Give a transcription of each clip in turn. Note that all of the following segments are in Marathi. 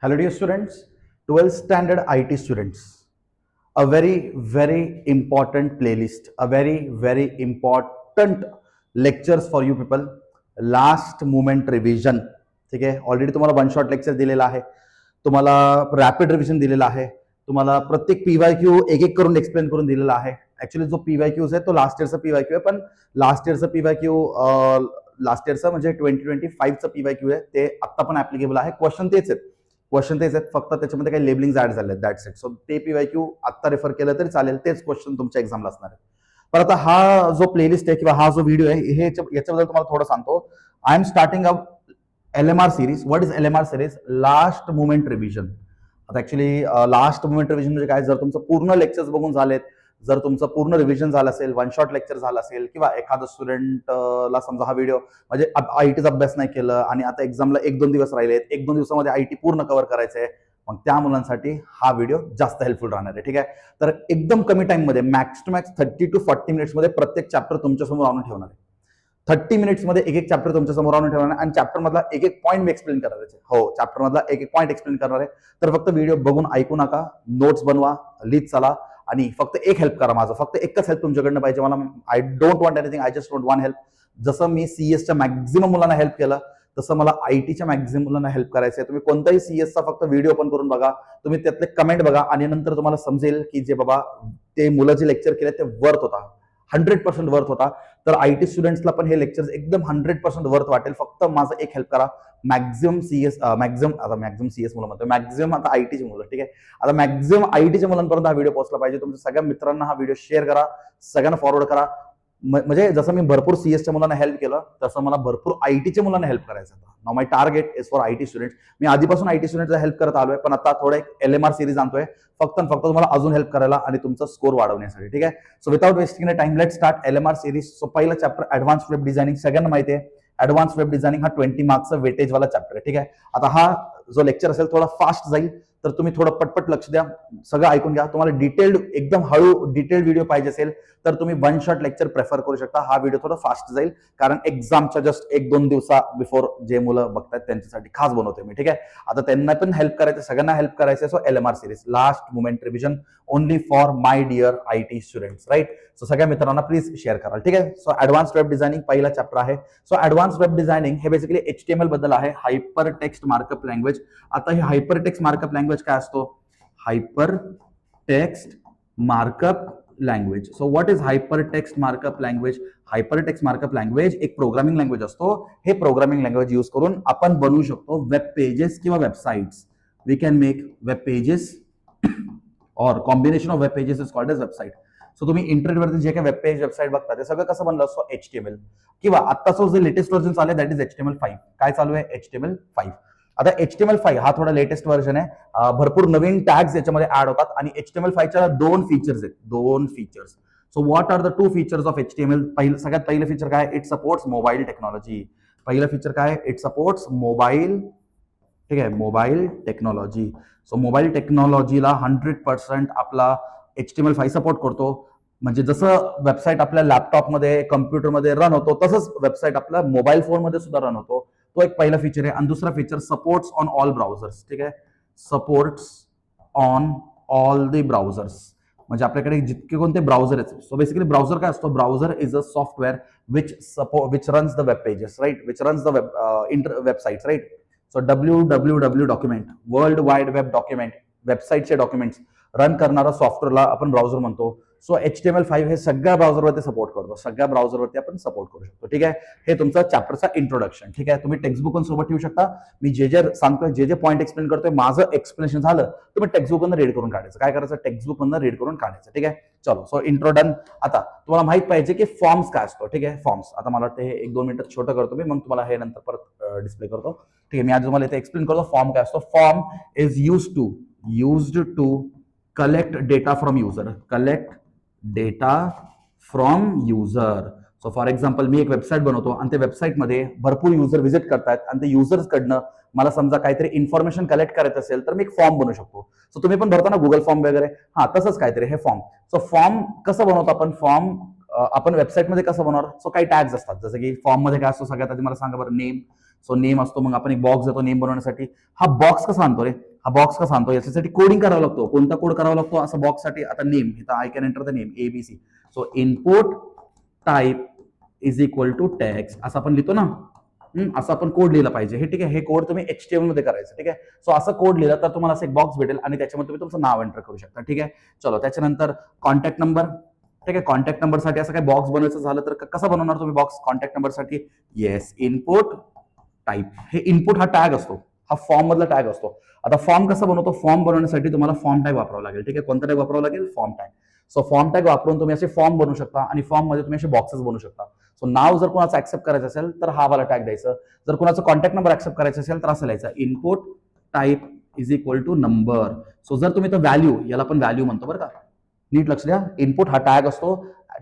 Hello dear students, 12th standard IT students. A very important playlist, a very important lectures for you people. Last moment revision. ठीक आहे, ऑलरेडी तुम्हाला वन शॉट लेक्चर दिलेला आहे, तुम्हाला रॅपिड रिव्हिजन दिलेला आहे, तुम्हाला प्रत्येक पीवायक्यू एक एक करून एक्सप्लेन करून दिलेला आहे. ऍक्च्युली जो पीवायक्यूज आहे तो लास्ट इयरचा पीवायक्यू आहे, पण लास्ट इयरचा पीवायक्यू लास्ट इयरचा म्हणजे 2025चा पीवायक्यू आहे, ते आता पण ऍप्लिकेबल आहे. क्वेश्चन तेच आहेत, फक्त त्याच्यामध्ये काही लेबलिंग ऍड झाले, दॅट्स इट. सो ते पीवायक्यू आता रेफर केलं तरी चालेल, तेच क्वेश्चन तुमच्या एक्झामला असणार आहे. पण आता हा जो प्लेलिस्ट आहे किंवा हा जो व्हिडिओ आहे हे याच्याबद्दल तुम्हाला थोडं सांगतो. I am starting a LMR series. What is LMR series? Last moment revision. आता ऍक्च्युली लास्ट मुमेंट रिव्हिजन म्हणजे काय? जर तुमचं पूर्ण लेक्चर्स बघून झालेत, जर तुमचं पूर्ण रिव्हिजन झालं असेल, वन शॉट लेक्चर झालं असेल, किंवा एखादा स्टुडंटला समजा हा व्हिडिओ म्हणजे आयटीचा अभ्यास नाही केलं आणि आता एक्झामला 1-2 दिवस राहिलेत, 1-2 दिवसामध्ये आयटी पूर्ण कव्हर करायचं आहे, मग त्या मुलांसाठी हा व्हिडिओ जास्त हेल्पफुल राहणार आहे. ठीक आहे, तर एकदम कमी टाइममध्ये मॅक्स टू मॅक्स 30 to 40 मिनिट्समध्ये प्रत्येक चॅप्टर तुमच्यासमोर आणून ठेवणार आहे. 30 मिनिट्समध्ये एक चॅप्टर तुमच्या समोर आणून ठेवणार आहे आणि चॅप्टर मधला एक पॉईंट मी एक्सप्लेन करणार आहे. हो, चॅप्टर मधला एक पॉईंट एक्सप्लेन करणार आहे. तर फक्त व्हिडिओ बघून ऐकू नका, नोट्स बनवा, लिहित चला, आणि फक्त एक हेल्प करा. माझं फक्त एकच हेल्प तुमच्याकडनं पाहिजे मला. I don't want anything, I just want one help. जसं मी सीएसच्या मॅक्झिमम मुलांना हेल्प केलं, तसं मला आयटीच्या मॅक्झिमम मुलांना हेल्प करायचं आहे. तुम्ही कोणताही सीएसचा फक्त व्हिडिओ ओपन करून बघा, तुम्ही त्यातले कमेंट बघा, आणि नंतर तुम्हाला समजेल की जे बाबा ते मुलं जे लेक्चर केले ते वर्थ होता, 100% वर्थ होता. तर आयटी स्टुडंट्सला पण हे लेक्चर एकदम 100% वर्थ वाटेल. फक्त माझं एक हेल्प करा. मॅक्झिमम सीएस मुलं म्हणतो, मॅक्झिमम आता आयटीची मुलं. ठीक आहे, आता मॅक्झिमम आयटीच्या मुलांपर्यंत हा व्हिडिओ पोहोचला पाहिजे. तुमच्या सगळ्या मित्रांना हा व्हिडिओ शेअर करा, सगळ्यांना फॉरवर्ड करा. म्हणजे जसं मी भरपूर सीएसच्या मुलांना हेल्प केलं, तसं मला भरपूर आयटीच्या मुलांना हेल्प करायचं होतं. Now my target is for IT students. मी आधीपासून आयटी स्टुडंटला हेल्प करत आलोय, पण आता थोडं एक LMR सिरीज आणतोय फक्त तुम्हाला अजून हेल्प करायला आणि तुमचा स्कोर वाढवण्यासाठी. ठीक आहे, so without wasting time let start LMR series. So पहिला चॅप्टर ऍडव्हान्स वेब डिझायनिंग. सगळ्यांना माहिती आहे ऍडव्हान्स वेब डिझायनिंग हा 20 मार्क्सचा वेटेज वाला चॅप्टर आहे. ठीक आहे, आता हा जो लेक्चर असेल थोडा फास्ट जाईल, तर तुम्ही थोडं पटपट लक्ष द्या, सगळं ऐकून घ्या. तुम्हाला डिटेल्ड एकदम हळू डिटेल्ड व्हिडिओ पाहिजे असेल तर तुम्ही वन शॉट लेक्चर प्रेफर करू शकता. हा व्हिडिओ थोडा फास्ट जाईल, कारण एक्झामच्या जस्ट 1-2 दिवसा बिफोर जे मुलं बघतात त्यांच्यासाठी खास बनवतोय मी. ठीक आहे, आता त्यांना पण हेल्प करायचं, सगळ्यांना हेल्प करायचं. So LMR series, last moment revision, only for my dear IT students, right? So सगळ्या मित्रांना प्लीज शेअर करा. ठीक आहे, सो ऍडव्हान्स वेब डिझायनिंग पहिला चॅप्टर आहे. सो ऍडव्हान्स वेब डिझायनिंग हे बेसिकली HTML बद्दल आहे, हायपर टेक्स्ट मार्कअप लँग्वेज. आता हे हायपर टेक्स्ट मार्कअप लँग्वेज काय असतो? Hyper text markup language. So what is hyper text markup language? Hyper text markup language एक प्रोग्रामिंग लँग्वेज असतो. हे प्रोग्रामिंग लँग्वेज यूज करून आपण बनवू शकतो वेब पेजेस किंवा websites. We can make web pages और combination of web pages is called as website. So तुम्ही इंटरनेटवरती जे काही वेब पेज वेबसाईट बघता ते सगळं कसं बनलं असतो? HTML. किंवा आत्ताचं जे लेटेस्ट व्हर्जन चालू आहे दॅट इज HTML5. काय चालू आहे? HTML5. आता HTML5 हा थोडा लेटेस्ट व्हर्जन आहे. भरपूर नवीन टॅग्स याच्यामध्ये ऍड होतात, आणि HTML5च्या 2 फीचर्स आहेत. 2 features. So what are the 2 features of HTML? सगळ्यात पहिलं फीचर काय? It supports mobile technology. पहिलं फीचर काय? It supports mobile. ठीक आहे, मोबाईल टेक्नॉलॉजी. सो मोबाईल टेक्नॉलॉजीला 100% आपला HTML5 सपोर्ट करतो. म्हणजे जसं वेबसाईट आपल्या लॅपटॉपमध्ये कम्प्युटरमध्ये रन होतो, तसंच वेबसाईट आपल्या मोबाईल फोनमध्ये सुद्धा रन होतो. तो एक पहिला फीचर आहे. आणि दुसरा feature supports on all browsers. ठीक आहे, supports on all the browsers. म्हणजे आपल्याकडे जितके कोणते ब्राउझर आहेत. सो बेसिकली ब्राउझर काय असतो? Browser is a software which runs the web pages, right? Which runs the websites, right? So www document, world wide web document, वेबसाईटचे डॉक्युमेंट्स रन करणारा सॉफ्टवेअरला आपण ब्राउझर म्हणतो. सो HTML5 हे सगळ्या ब्राउझरवरती सपोर्ट करतो, सगळ्या ब्राउझरवरती आपण सपोर्ट करू शकतो. ठीक आहे, हे तुमचा चॅप्टरचा इंट्रोडक्शन. ठीक आहे, तुम्ही टेक्स्टबुक पण सोबत ठेवू शकता. मी जे सांगतोय, जे पॉईंट एक्सप्लेन करतोय, माझं एक्सप्लेनेशन झालं तुम्ही टेक्स्टबुक मधून रीड करून काढायचं. काय करायचं? टेक्स्टबुक मधून रीड करून काढायचं. ठीक आहे, चलो. So intro done. आता तुम्हाला माहित पाहिजे की फॉर्म्स काय असतो. ठीक आहे, फॉर्म्स. आता मला वाटतं हे 1-2 मिनिटात छोटं करतो मी, मग तुम्हाला हे नंतर परत डिस्प्ले करतो. ठीक आहे, मी आज तुम्हाला इथे एक्सप्लेन करतो फॉर्म काय असतो. Form is used to collect data from user. Collect data from user. So for example, मी एक वेबसाईट बनवतो आणि त्या वेबसाईटमध्ये भरपूर युजर व्हिजिट करतात, आणि ते युजर्स कडनं मला समजा काहीतरी इन्फॉर्मेशन कलेक्ट करायचं असेल तर मी एक फॉर्म बनवू शकतो. सो तुम्ही पण भरता ना गुगल फॉर्म वगैरे, हा तसंच काहीतरी हे फॉर्म. सो फॉर्म कसं बनवतो आपण? फॉर्म आपण वेबसाईटमध्ये कसं बनवणार? सो काही टॅग्स असतात, जसं की फॉर्म मध्ये काय असतो? सगळ्यात आधी मला सांगा बरं. नेम. सो नेम असतो, मग आपण एक बॉक्स देतो नेम बनवण्यासाठी. हा बॉक्स कसा आणतो रे, हा बॉक्स कसा आणतो, याच्यासाठी कोडिंग करावा लागतो. कोणता कोड करावा लागतो असं बॉक्ससाठी? आता नेम, इथं I can enter the name ABC. So input type is equal to tags असं आपण लिहितो ना. असं आपण कोड लिहिला पाहिजे हे, ठीक आहे. हे कोड तुम्ही HTML मध्ये करायचं, ठीक आहे. सो असं कोड लिहिलं तर तुम्हाला असं एक बॉक्स भेटेल आणि त्याच्यामध्ये तुम्ही तुमचं नाव एंटर करू शकता, ठीक आहे. चलो, त्याच्यानंतर कॉन्टॅक्ट नंबर, ठीक आहे. कॉन्टॅक्ट नंबरसाठी असं काही बॉक्स बनवायचं झालं तर कसं बनवणार तुम्ही बॉक्स कॉन्टॅक्ट नंबरसाठी? Yes, input type. हे इनपुट हा टॅग असतो, हा फॉर्म मधला टॅग असतो. आता फॉर्म कसा बनवतो? फॉर्म बनवण्यासाठी तुम्हाला फॉर्म टॅग वापरावा लागेल, ठीक आहे. कोणता टॅग वापरावा लागेल? Form tag. So form tag वापरून तुम्ही असे फॉर्म बनवू शकता आणि फॉर्म मध्ये तुम्ही असे बॉक्सेस बनवू शकता. सो नाव जर कोणाचं ऍक्सेप्ट करायचं असेल तर हा वाला टॅग द्यायचं. जर कोणाचं कॉन्टॅक्ट नंबर ऍक्सेप्ट करायचं असेल तर असं लिहायचं, input type is equal to number. So जर तुम्ही तो व्हॅल्यू, याला पण व्हॅल्यू म्हणतो बरं का, नीट लक्ष द्या. इनपुट हा टॅग असतो,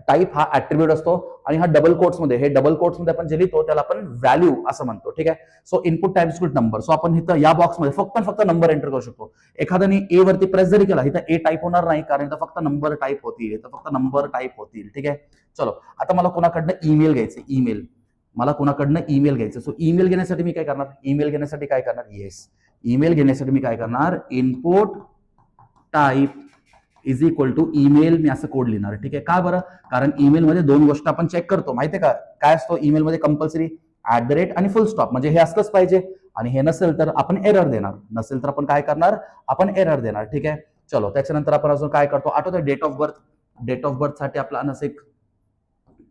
टाईप हा ऍट्रिब्यूट असतो आणि हा डबल कोट्स मध्ये, हे डबल कोट्स मध्ये आपण जे लिहितो त्याला आपण व्हॅल्यू असं म्हणतो, ठीक आहे. So input type equal number. So आपण इथं या बॉक्समध्ये फक्त नंबर एंटर करू शकतो. एखाद्याने ए वरती प्रेस जरी केला इथं ए टाईप होणार नाही, कारण इथं फक्त नंबर टाईप होतील, इथं फक्त नंबर टाईप होतील, ठीक आहे. चलो, आता मला कोणाकडनं ईमेल घ्यायचं, ईमेल मला कोणाकडनं ईमेल घ्यायचं. सो ईमेल घेण्यासाठी मी काय करणार? ईमेल घेण्यासाठी काय करणार? येस, ईमेल घेण्यासाठी मी काय करणार? Input type is equal to email, मी असं कोड लिहिणार, ठीक आहे. का बरं? कारण ईमेल मध्ये दोन गोष्ट आपण चेक करतो, माहितीये का? काय असतो ईमेल मध्ये? कंपल्सरी @ आणि फुल स्टॉप, म्हणजे हे असलंच पाहिजे. आणि हे नसेल तर आपण एरर देणार, नसेल तर आपण काय करणार? आपण एरर देणार, ठीक आहे. चलो, त्याच्यानंतर आपण अजून काय करतो? आठवतं date of birth. Date of birth साठी आपला असं एक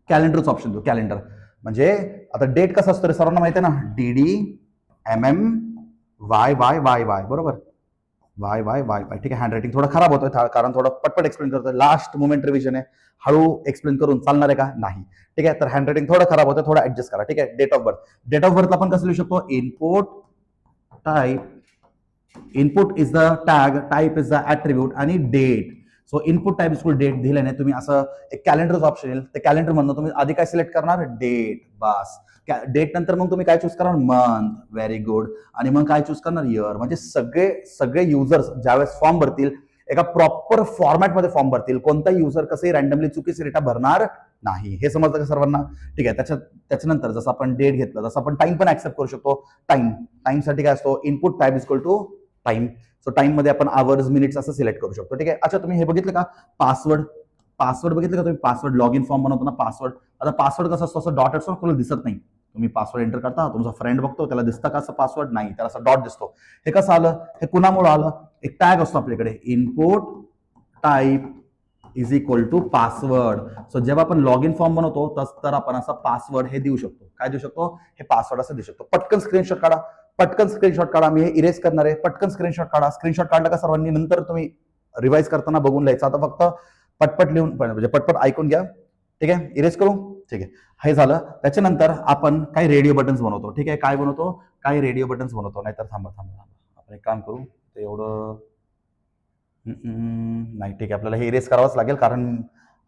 कॅलेंडरचा ऑप्शन देऊ, कॅलेंडर. म्हणजे आता डेट कसं असतो रे, सर्वांना माहिती आहे ना, DDMMYYYY, बरोबर? वाय वाय वाय वाय, ठीक आहे. हँडरायटिंग थोडं खराब होतोय कारण थोडं पटपट एक्सप्लेन करतोय, लास्ट मोमेंट रिव्हिजन आहे. हळू एक्सप्लेन करून चालणार आहे का? नाही, ठीक आहे. तर हँडरायटिंग थोडं खराब होतं, थोडं ऍडजस्ट करा, ठीक आहे. Date of birth, date of बर्थला आपण कसं लिहू शकतो? Input type, input is the tag, type is the attribute आणि date. So input type is date दिल्याने तुम्ही असं एक कॅलेंडरचं ऑप्शन येईल, ते कॅलेंडर मधनं तुम्ही आधी काय सिलेक्ट करणार? डेट, बस. डेट नंतर मग तुम्ही काय चूज करणार? Month, very good. आणि मग काय चूज करणार? इयर. म्हणजे सगळे सगळे युजर्स ज्यावेळेस फॉर्म भरतील एका प्रॉपर फॉर्मॅटमध्ये फॉर्म भरतील, कोणता युजर कसंही रँडमली चुकीचे डेटा भरणार नाही. हे समजलं का सर्वांना? ठीक आहे. त्याच्यानंतर जसं आपण डेट घेतलं तसं आपण टाइम पण ऍक्सेप्ट करू शकतो. टाइम साठी काय असतो? Input type equal to time. So time मध्ये आपण आवर्स, मिनिट्स असं सिलेक्ट करू शकतो, ठीक आहे. अच्छा, तुम्ही हे बघितलं का? पासवर्ड बघितलं का तुम्ही? पासवर्ड लॉग इन फॉर्म बनवतो ना, पासवर्ड. आता पासवर्ड कसं असतो? असं डॉट असतो, तुला दिसत नाही. तुम्ही पासवर्ड एंटर करता, तुमचा फ्रेंड बघतो, त्याला दिसतं का असं पासवर्ड? नाही, त्याला असं डॉट दिसतो. हे कसं आलं? हे कुणामुळे आलं? एक टॅग असतो आपल्याकडे, input type is equal to password. So जेव्हा आपण लॉग इन फॉर्म बनवतो तर आपण असं पासवर्ड हे देऊ शकतो. काय देऊ शकतो? हे पासवर्ड असं देऊ शकतो. पटकन स्क्रीनशॉट काढा, पटकन स्क्रीनशॉट काढा. मी हे इरेज करणार आहे, पटकन स्क्रीनशॉट काढा. स्क्रीनशॉट काढला का सर्वांनी नंतर तुम्ही रिवाइज करताना बघून लिहायचं. आता फक्त पटपट लिहून, म्हणजे पटपट ऐकून घ्या, ठीक आहे. इरेज करू, ठीक आहे. हे झालं. त्याच्यानंतर आपण काही रेडिओ बटन्स बनवतो, ठीक आहे. काय बनवतो? काही रेडिओ बटन्स बनवतो. नाहीतर थांबा, आपण एक काम करू, ते एवढं नाही, ठीक आहे. आपल्याला हे इरेज करावंच लागेल कारण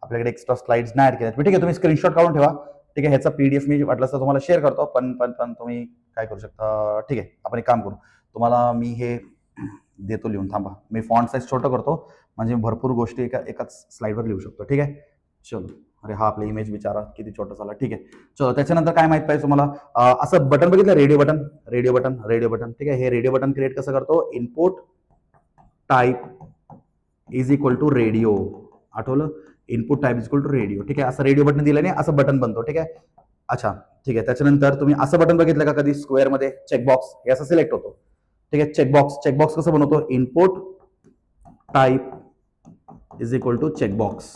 आपल्याकडे एक्स्ट्रा स्लाइड्स नाही ऍड केल्यात. ठीक आहे, तुम्ही स्क्रीनशॉट काढून ठेवा, ठीक आहे. ह्याचा PDF मी वाटलं तर तुम्हाला शेअर करतो, पण तुम्ही काय करू शकता? ठीक आहे, आपण एक काम करू, तुम्हाला मी हे देतो लिहून. थांबा, मी फॉन्ट साईज छोटं करतो म्हणजे भरपूर गोष्टी एकाच स्लाइडवर लिहू शकतो, ठीक आहे. चलो, अरे हा आपला इमेज बिचारा किती छोटा झाला, ठीक आहे. चलो, त्याच्यानंतर काय माहित पाहिजे तुम्हाला? असं बटन बघितलं, रेडिओ बटन, ठीक आहे. हे रेडिओ बटन क्रिएट कसं करतो? Input type is equal to radio. आठवलं? Input type is equal to radio, ठीक आहे. असं रेडिओ बटन दिल्याने असं बटन बनतो, ठीक आहे. अच्छा, ठीक आहे. त्याच्यानंतर तुम्ही असं बटन बघितलं का कधी? स्क्वेअर मध्ये चेकबॉक्स हे असं सिलेक्ट होतो, ठीक आहे. चेकबॉक्स कसं बनवतो? Input type is equal to checkbox,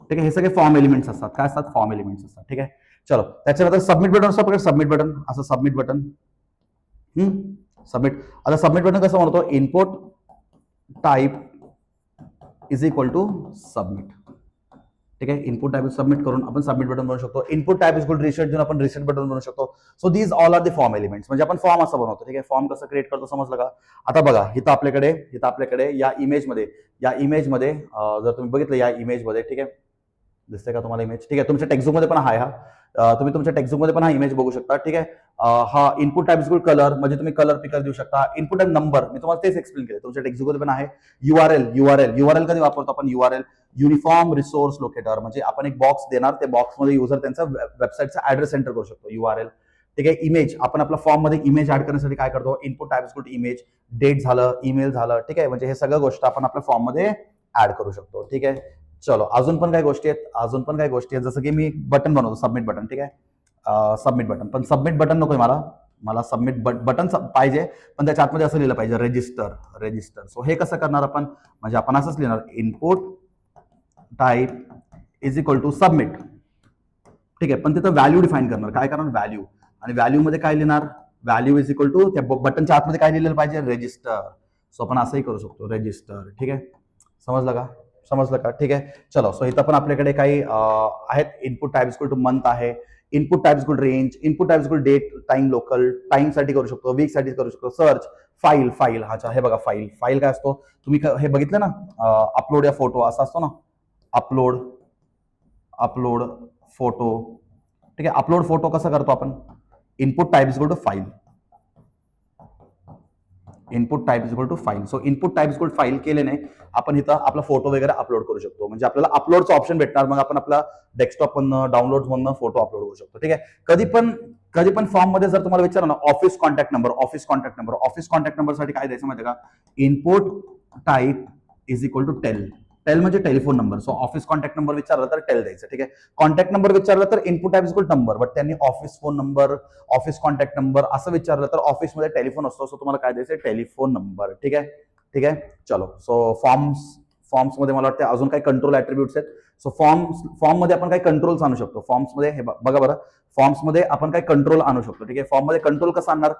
ठीक आहे. हे सगळे फॉर्म एलिमेंट्स असतात. काय असतात? फॉर्म एलिमेंट्स असतात, ठीक आहे. चलो, त्याच्यानंतर सबमिट बटन असतो आपल्याकडे, सबमिट बटन. असं सबमिट बटन, सबमिट. आता सबमिट बटन कसं बनवतो? Input type is equal to submit, ठीक आहे. इनपुट टाईप सबमिट करून आपण सबमिट बटन बनवू शकतो. Input type is equal to reset देऊन आपण रिसेट बटन बनवू शकतो. So these all are the form elements. म्हणजे आपण फॉर्म असं बनवतो, ठीक आहे. फॉर्म कसं क्रिएट करतो समजलं का? आता बघा, इथं आपल्याकडे या इमेजमध्ये जर तुम्ही बघितलं या इमेजमध्ये, ठीक आहे, दिसते का तुम्हाला इमेज? ठीक आहे. तुमच्या टेक्स्टबुक मध्ये पण आहे हा, तुम्ही तुमच्या टेक्स्टबुक मध्ये पण हा इमेज बघू शकता, ठीक आहे. हा इनपुट टाईप इज कलर, म्हणजे तुम्ही कलर पिकर देऊ शकता. इनपुट टाईप नंबर, मी तुम्हाला तेच एक्सप्लेन केलं, तुमच्या टेक्स्टबुक मध्ये पण आहे. URL कधी वापरतो आपण? URL युनिफॉर्म रिसोर्स लोकेटर, म्हणजे आपण एक बॉक्स देणार, त्या बॉक्समध्ये युजर त्यांचा वेबसाईटचा ऍड्रेस एंटर करू शकतो, URL, ठीक आहे. इमेज, आपण आपल्या फॉर्म मध्ये इमेज ऍड करण्यासाठी काय करतो, input type equal to image, date झालं, ईमेल झालं, ठीक आहे. म्हणजे हे सगळं गोष्ट आपण आपल्या फॉर्म मध्ये ऍड करू शकतो. ठीक आहे. चलो अजून पण काही गोष्टी आहेत, जसं की मी बटन बनवतो, सबमिट बटन. ठीक आहे. सबमिट बटन, पण सबमिट बटन नकोय मला सबमिट बटन पाहिजे, पण त्याच्या आतमध्ये असं लिहिलं पाहिजे रजिस्टर. सो हे कसं करणार आपण, म्हणजे आपण असंच लिहिणार, input type is equal to submit. ठीक आहे. पण तिथं व्हॅल्यू डिफाईन करणार, काय करणार, व्हॅल्यू. आणि व्हॅल्यू मध्ये काय लिहिणार, व्हॅल्यू इज इक्वल टू त्या बटनच्या आतमध्ये काय लिहिलेलं पाहिजे, रजिस्टर. सो आपण असंही करू शकतो, रजिस्टर. ठीक आहे. समजलं का. ठीक आहे. चलो, सो इथं पण आपल्याकडे काही आहेत. Input type equal to month आहे, input type equal range, input type equal date, time local, time साठी करू शकतो, वीक साठी करू शकतो, सर्च, फाईल. अच्छा हे बघा, फाईल काय असतो, तुम्ही हे बघितलं ना, अपलोड या फोटो असा असतो ना, अपलोड फोटो. ठीक आहे. अपलोड फोटो कसा करतो आपण, input type equal to file, input type equal to file. So input type equal file केल्याने आपण इथं आपला फोटो वगैरे अपलोड करू शकतो. म्हणजे आपल्याला अपलोडचं ऑप्शन भेटणार, मग आपण आपला डेस्कटॉप मधनं, डाउनलोड मधनं फोटो अपलोड करू शकतो. ठीक आहे. कधी पण फॉर्म मध्ये जर तुम्हाला विचारलं ना, ऑफिस कॉन्टॅक्ट नंबर साठी काय द्यायचं माहिती आहे का, input type is equal to tel म्हणजे telephone number. So office contact number विचारला तर टेल द्यायचं. ठीक आहे. कॉन्टॅक्ट नंबर विचारला तर input type equal number, but त्यांनी office phone number, office contact number असं विचारलं तर ऑफिसमध्ये टेलिफोन असतो, सो तुम्हाला काय द्यायचं, टेलिफोन नंबर. ठीक आहे. चलो, सो फॉर्म्स मध्ये मला वाटतं अजून काही कंट्रोल ऍट्रिब्यूट्स आहेत. सो फॉर्म मध्ये आपण काही कंट्रोल्स आणू शकतो. फॉर्म्स मध्ये हे बघा बरं, फॉर्म्स मध्ये आपण काही कंट्रोल आणू शकतो. ठीक आहे. फॉर्म मध्ये कंट्रोल कसं आणणार,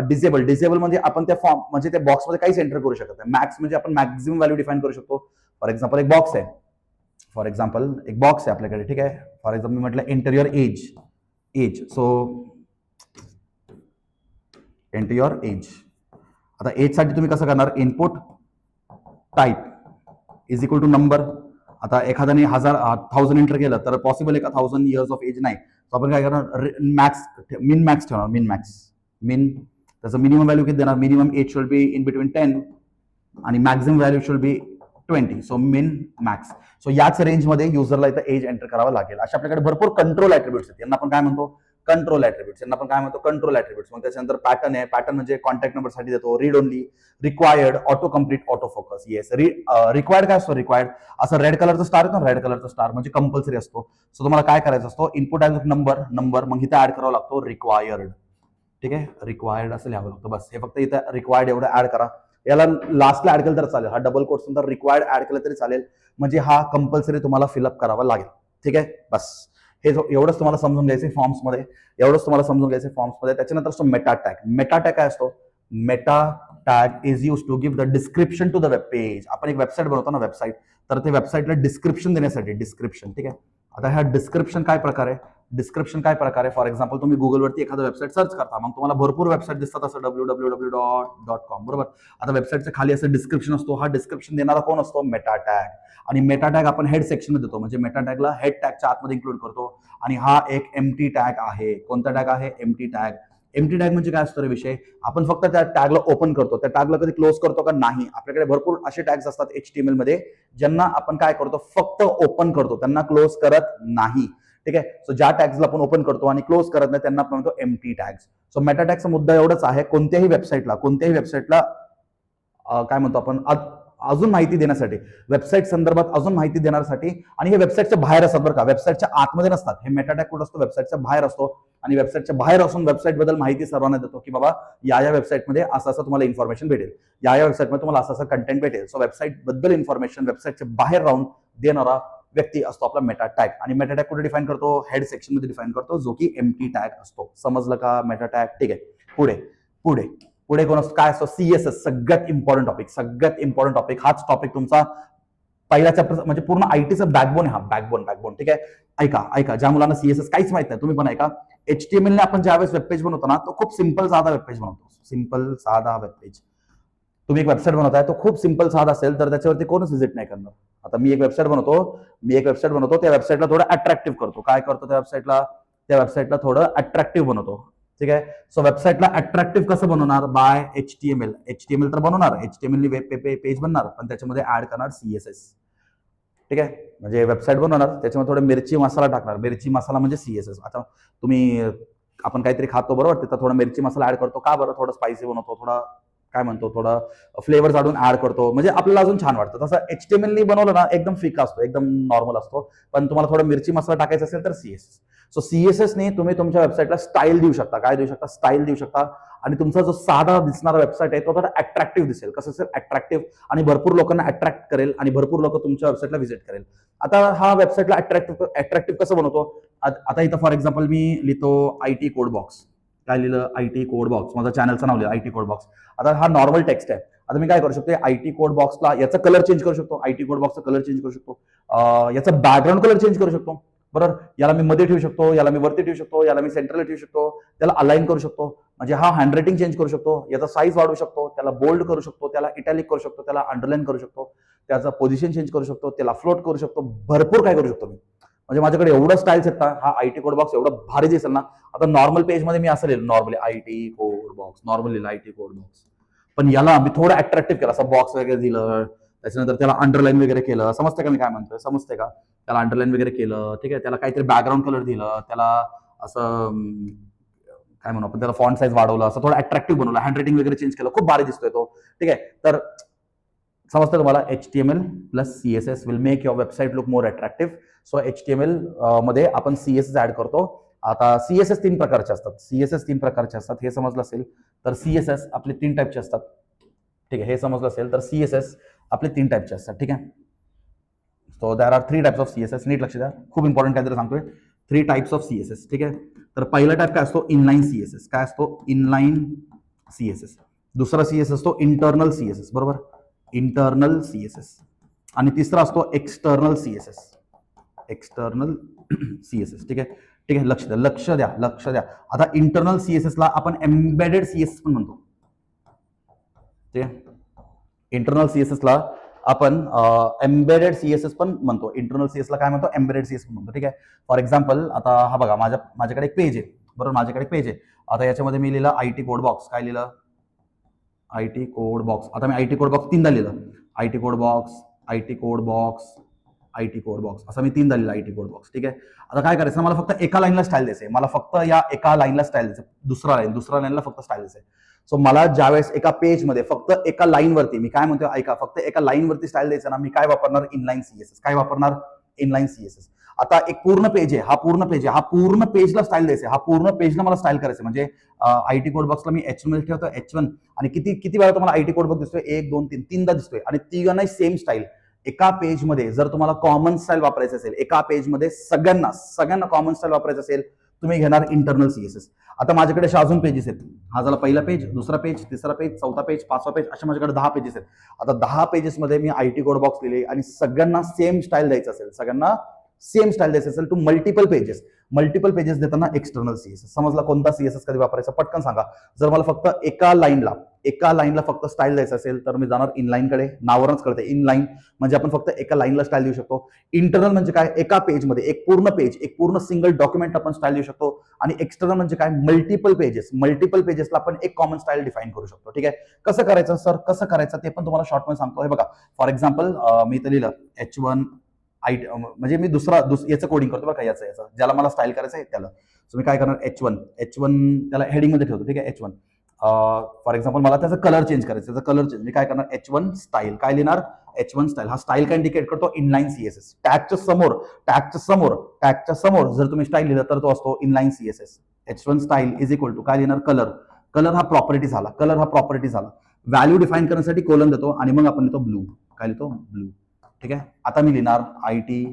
डिसेबल म्हणजे आपण त्या फॉर्म म्हणजे त्या बॉक्स मध्ये काहीच एंटर करू शकत नाही. मॅक्स म्हणजे आपण मॅक्झिमम व्हॅल्यू डिफाईन करू शकतो. फॉर एक्झाम्पल एक बॉक्स आहे आपल्याकडे. ठीक आहे. फॉर एक्झाम्पल मी म्हटलं enter your age. So enter your age. आता एज साठी तुम्ही कसं करणार, input type is equal to number. आता एखाद्याने 1000 एंटर केलं तर पॉसिबल आहे का 1000 इयर्स ऑफ एज, नाही. तर आपण काय करणार, मिन मॅक्स ठेवणार, त्याचं मिनिमम व्हॅल्यू किती देणार, minimum age should be in between 10 आणि maximum value should be 20. So min max. So याच रेंजमध्ये युजरला इथं एज एंटर करावं लागेल. अशा आपल्याकडे भरपूर कंट्रोल ऍट्रिब्यूट्स आहेत. यांना आपण काय म्हणतो, कंट्रोल ऍट्रिब्यूट्स. मग त्याच्यानंतर पॅटर्न आहे. पॅटर्न म्हणजे कॉन्टॅक्ट नंबर साठी देतो, read only, required, auto complete, auto focus. Yes, required काय असतो, रिक्वायर्ड असं रेड कलरचा स्टार येतो, रेड कलरचा स्टार म्हणजे कंपल्सरी असतो. सो तुम्हाला काय करायचं असतो, इनपुट नंबर, मग इथे ऍड करावा लागतो रिक्वायर्ड. ठीक आहे. रिक्वायर्ड असं लिहावं लागतं. बस हे फक्त इथं रिक्वायर्ड एवढं ऍड करा. याला लास्टला ऍड केलं तर चालेल, हा डबल कोट्स नंतर रिक्वायर्ड ऍड केलं तरी चालेल, म्हणजे हा कंपल्सरी तुम्हाला फिलअप करावा लागेल. ठीक आहे. बस एवढंच तुम्हाला समजून घ्यायचं फॉर्म्समध्ये. त्याच्यानंतर असतो मेटा टॅग. काय असतो, meta tag is use to give the description to the web page. आपण एक वेबसाईट बनवतो ना, तर ते वेबसाईटला डिस्क्रिप्शन देण्यासाठी, डिस्क्रिप्शन. ठीक आहे. आता ह्या डिस्क्रिप्शन काय प्रकार आहे, फॉर एक्झाम्पल तुम्ही गुगलवरती एखादं वेबसाईट सर्च करता, मग तुम्हाला भरपूर वेबसाईट दिसतात, असं www.com, बरोबर. आता वेबसाईटच्या खाली असं डिस्क्रिप्शन असतो, हा डिस्क्रिप्शन देणारा कोण असतो, मेटा टॅग. आणि मेटा टॅग आपण हेड सेक्शन मध्ये देतो, म्हणजे मेटा टॅगला हेड टॅगच्या आतमध्ये इन्क्लूड करतो. आणि हा एक एम्प्टी टॅग आहे. कोणता टॅग आहे, एम्प्टी टॅग म्हणजे काय असतो रे विषय, आपण फक्त त्या टॅगला ओपन करतो, त्या टॅगला कधी क्लोज करतो का, नाही. आपल्याकडे भरपूर असे टॅग्स असतात HTML मध्ये, ज्यांना आपण काय करतो, फक्त ओपन करतो, त्यांना क्लोज करत नाही. ठीक आहे. सो ज्या टॅग्सला आपण ओपन करतो आणि क्लोज करत नाही त्यांना आपण म्हणतो एम्प्टी टॅग्स. सो मेटा टॅगचा मुद्दा एवढाच आहे, कोणत्याही वेबसाईटला काय म्हणतो आपण, अजून माहिती देण्यासाठी, वेबसाईट संदर्भात अजून माहिती देण्यासाठी. आणि हे वेबसाईटच्या बाहेर असतात बरं का, वेबसाईटच्या आतमध्ये नसतात. हे मेटा टॅग कुठं असतो, वेबसाईटच्या बाहेर असतो. आणि वेबसाईटच्या बाहेर असून वेबसाईट बद्दल माहिती सर्वांना देतो, की बाबा या वेबसाईटमध्ये असं तुम्हाला इन्फॉर्मेशन भेटेल, या वेबसाईटमध्ये तुम्हाला असं कंटेंट भेटेल. सो वेबसाईट बद्दल इन्फॉर्मेशन वेबसाईटच्या बाहेर राहून देणारा व्यक्ती असतो आपला मेटा टॅग. आणि मेटा टॅग कुठे डिफाईन करतो, हेड सेक्शन मध्ये डिफाईन करतो, जो की एम्प्टी टॅग असतो. समजलं का, मेटा टॅग. ठीक आहे. पुढे कोण असतो, काय असतो, CSS. सगळ्यात इम्पॉर्टंट टॉपिक. हाच टॉपिक तुमचा पहिला चॅप्टर, म्हणजे पूर्ण आयटीचा बॅकबोन आहे हा, बॅकबोन. ठीक आहे. ऐका, ज्या मुलांना CSS काहीच माहित नाही, तुम्ही पण ऐका. HTML ने आपण ज्यावेळेस वेबपेज बनवतो ना, तो खूप सिंपल साधा वेबपेज बनवतो. तुम्ही एक वेबसाईट बनवताय, तो खूप सिंपल साधा असेल तर त्याच्यावरती कोणच व्हिजिट नाही करणार. आता मी एक वेबसाईट बनवतो, त्या वेबसाईटला थोडं अट्रॅक्टिव्ह करतो. काय करतो, त्या वेबसाईटला थोडं अट्रॅक्टिव्ह बनवतो. ठीक आहे. सो वेबसाईटला अट्रॅक्टिव्ह कसं बनवणार, बाय HTML तर बनवणार, HTML पेज बनणार, पण त्याच्यामध्ये ऍड करणार CSS. ठीक आहे. म्हणजे वेबसाईट बनवणार, त्याच्यामध्ये थोडं मिरची मसाला टाकणार. मिरची मसाला म्हणजे CSS. आता तुम्ही आपण काहीतरी खातो बरोबर, तिथं थोडा मिरची मसाला ऍड करतो, का बरं, थोडं स्पायसी बनवतो, थोडा काय म्हणतो, थोडं फ्लेवर्स अजून ऍड करतो, म्हणजे आपल्याला अजून छान वाटतं. तसं HTML बनवलं ना एकदम फिका असतो, एकदम नॉर्मल असतो. पण तुम्हाला थोडं मिरची मसाला टाकायचा असेल तर CSS. सो CSS ने तुम्ही तुमच्या वेबसाईटला स्टाईल देऊ शकता. काय देऊ शकता? स्टाईल देऊ शकता. आणि तुमचा जो साधा दिसणारा वेबसाईट आहे तो थोडा अट्रॅक्टिव्ह दिसेल. कसं असेल? अट्रॅक्टिव्ह, आणि भरपूर लोकांना अट्रॅक्ट करेल आणि भरपूर लोक तुमच्या वेबसाईटला व्हिजिट करेल. आता हा वेबसाईटला अट्रॅक्टिव्ह कसं बनवतो? आता इथं फॉर एक्झाम्पल मी लिहितो IT कोड बॉक्स. काय लिहिलं? IT code box. माझं चॅनलचं नाव लिहिलं IT कोड बॉक्स. आता हा नॉर्मल टेक्स्ट आहे. आता मी काय करू शकतो? IT कोड बॉक्सला याचा कलर चेंज करू शकतो. IT कोड बॉक्सचा कलर चेंज करू शकतो. याचा बॅकग्राऊंड कलर चेंज करू शकतो. बरोबर, याला मी मध्ये ठेवू शकतो, याला मी वरती ठेवू शकतो, याला मी सेंटरला ठेवू शकतो, त्याला अलाइन करू शकतो. म्हणजे हा हँडरायटिंग चेंज करू शकतो, याचा साईज वाढवू शकतो, त्याला बोल्ड करू शकतो, त्याला इटॅलिक करू शकतो, त्याला अंडरलाईन करू शकतो, त्याचा पोझिशन चेंज करू शकतो, त्याला फ्लोट करू शकतो, भरपूर काय करू शकतो मी. म्हणजे माझ्याकडे एवढं स्टाईल्स आहेत ना, हा IT कोड बॉक्स एवढं भारी दिसेल ना. आता नॉर्मल पेजमध्ये मी असं लिहिलं, normally IT code box, normal लिहिलं IT कोड बॉक्स. पण याला मी थोडं अट्रॅक्टिव्ह केलं, असं बॉक्स वगैरे दिलं, त्याच्यानंतर त्याला अंडरलाईन वगैरे केलं. समजते का मी काय म्हणतोय? समजते का? त्याला अंडरलाईन वगैरे केलं, ठीक आहे. त्याला काहीतरी बॅकग्राऊंड कलर दिलं, त्याला असं काय म्हणू आपण, त्याला फॉन्ट साईज वाढवलं, असं थोडं अट्रॅक्टिव्ह बनवलं, हँडरायटिंग वगैरे चेंज केलं, खूप भारी दिसतोय तो. ठीक आहे. तर समजतं तुम्हाला? HTML plus CSS will make your website look more attractive. So HTML मध्ये आपण CSS ऍड करतो. आता CSS 3 प्रकारचे असतात. CSS 3 प्रकारचे असतात, हे समजलं असेल तर. CSS आपले 3 टाईपचे असतात. ठीक आहे, हे समजलं असेल तर. CSS आपले 3 टाईपचे असतात. ठीक आहे. So there are 3 types of CSS. नीट लक्ष द्या, खूप इम्पॉर्टंट काहीतरी सांगतोय. 3 टाइप्स ऑफ CSS. ठीक आहे. तर पहिला टाइप काय असतो? Inline CSS. काय असतो? Inline CSS. दुसरा CSS असतो इंटरनल CSS. बरोबर, इंटरनल CSS. आणि तिसरा असतो एक्सटर्नल CSS. External CSS. ठीक आहे. ठीक आहे, लक्ष द्या, लक्ष द्या, लक्ष द्या. आता इंटरनल CSS ला आपण एम्बेडेड CSS पण म्हणतो. ठीक आहे. इंटरनल CSS ला आपण एम्बेडेड CSS पण म्हणतो. इंटरनल CSS ला काय म्हणतो? एम्बेडेड CSS पण म्हणतो. ठीक आहे. फॉर एक्झाम्पल, आता हा बघा, माझ्याकडे एक पेज आहे. बरोबर, माझ्याकडे एक पेज आहे. आता याच्यामध्ये मी लिहिलं IT कोड बॉक्स. काय लिहिलं? IT code box. आता मी IT कोड बॉक्स 3दा लिहिलं. IT code box, IT code box, IT code box, असं मी 3दा लिहिलं IT कोड बॉक्स. ठीक आहे. आता काय करायचं? मला फक्त एका लाईनला स्टाईल द्यायचंय. मला फक्त या एका लाईनला स्टाईल द्यायचं. दुसऱ्या लाईनला फक्त स्टाईल द्यायचंय. सो मला ज्यावेळेस एका पेजमध्ये फक्त एका लाईनवरती, मी काय म्हणतो ऐका, फक्त एका लाईनवरती स्टाईल द्यायचं ना, मी काय वापरणार? Inline CSS. काय वापरणार? Inline CSS. आता एक पूर्ण पेज आहे, हा पूर्ण पेज आहे, हा पूर्ण पेजला स्टाईल द्यायचं, हा पूर्ण पेजला मला स्टाईल करायचं. म्हणजे IT कोड बॉक्सला मी H1 ठेवतो, H1. आणि किती वेळा तुम्हाला IT कोड बॉक्स दिसतोय? 1 2 3 3दा दिसतोय. आणि तिघांनाही सेम स्टाईल. एका पेजमध्ये जर तुम्हाला कॉमन स्टाईल वापरायचं असेल, एका पेजमध्ये सगळ्यांना कॉमन स्टाईल वापरायचं असेल, तुम्ही घेणार इंटरनल CSS. आता माझ्याकडे अजून पेजेस आहेत. हा झाला पहिला पेज, दुसरा पेज, तिसरा पेज, चौथा पेज, 5वा पेज, अशा माझ्याकडे 10 पेजेस आहेत. आता 10 पेजेसमध्ये मी IT कोड बॉक्स लिहिले आणि सगळ्यांना सेम स्टाईल द्यायचं असेल, सगळ्यांना सेम स्टाईल द्यायचं असेल, टू मल्टिपल पेजेस देताना एक्सटर्नल CSS. समजला कोणता CSS कधी वापरायचा? पटकन सांगा. जर मला फक्त एका लाईनला फक्त स्टाईल द्यायचं असेल तर मी जाणार इनलाईन कडे. नावावरच कळते इनलाईन म्हणजे आपण फक्त एका लाईनला स्टाईल देऊ शकतो. इंटरनल म्हणजे काय? एका पेजमध्ये एक पूर्ण सिंगल डॉक्युमेंट आपण स्टाईल देऊ शकतो. आणि एक्सटर्नल म्हणजे काय? मल्टिपल पेजेसला आपण एक कॉमन स्टाईल डिफाईन करू शकतो. ठीक आहे. कसं करायचं सर? कसं करायचं ते पण तुम्हाला शॉर्टमध्ये सांगतो. हे बघा, फॉर एक्झाम्पल मी इथं लिहिलं H1 म्हणजे मी याचं कोडिंग करतो बघा, याचं ज्याला मला स्टाईल करायचं आहे त्याला. सो मी काय करणार? H1 त्याला हेडिंग मध्ये ठेवतो. ठीक आहे. H1 फॉर एक्झाम्पल मला त्याचा कलर चेंज करायचं, त्याचा कलर चेंज मी काय करणार? H1 style. काय लिहिणार? H1 style. हा स्टाईल काय इंडिकेट करतो? Inline CSS. टॅगच्या समोर जर तुम्ही स्टाईल लिहिलं तर तो असतो inline CSS. H1 style is equal to काय लिहिणार? कलर हा प्रॉपर्टी झाला. व्हॅल्यू डिफाईन करण्यासाठी कोलन देतो आणि मग आपण लिहितो ब्लू. काय लिहितो? ब्लू. ठीक आहे. आता मी लिहिणार IT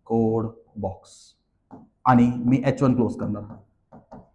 कोड बॉक्स आणि मी H1 क्लोज करणार.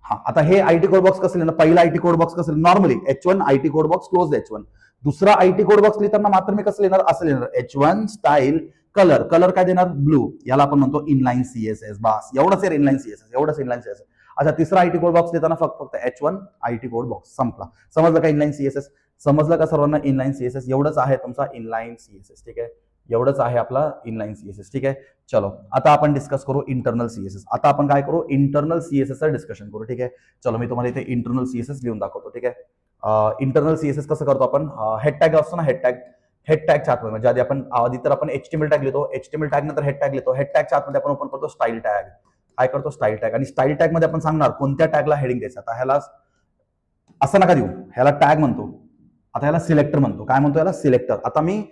हा, आता हे IT कोड बॉक्स कसं लिहिणार? पहिला IT कोड बॉक्स कसं लिहिणार? Normally H1 IT code box close H1. दुसरा IT कोड बॉक्स लिहिताना मात्र मी कसं लिहिणार? असं लिहिणार H1 स्टाईल कलर काय देणार? ब्लू. याला आपण म्हणतो इनलाईन CSS. बस एवढंच आहे इनलाईन CSS. अच्छा, तिसरा IT कोड बॉक्स लिहिताना फक्त H1 IT कोड बॉक्स. संपला. समजलं का इनलाईन CSS? समजलं का सर्वांना इनलाईन CSS? एवढंच आहे तुमचा इनलाईन CSS. ठीक आहे. एवढंच आहे आपला इनलाईन CSS. ठीक आहे. चलो, आता आपण डिस्कस करू इंटरनल CSS. आता आपण काय करू? इंटरनल CSS चं डिस्कशन करू. ठीक आहे. चलो, मी तुम्हाला इथे इंटरनल CSS लिहून दाखवतो. ठीक आहे. इंटरनल CSS कसं करतो आपण? हेड टॅग असतो ना, हेड टॅगच्या आतमध्ये, म्हणजे आधी तर आपण HTML टॅग लिहितो, HTML टॅग नंतर हेड टॅग लिहितो, हेड टॅगच्या आतमध्ये आपण ओपन करतो स्टाईल टॅग. काय करतो स्टाईल टॅग. आणि स्टाईल टॅग मध्ये आपण सांगणार कोणत्या टॅगला हेडिंग द्यायचं. आता ह्याला असं नका देऊ, ह्याला टॅग म्हणतो. आता ह्याला सिलेक्टर म्हणतो. काय म्हणतो याला? सिलेक्टर. आता मी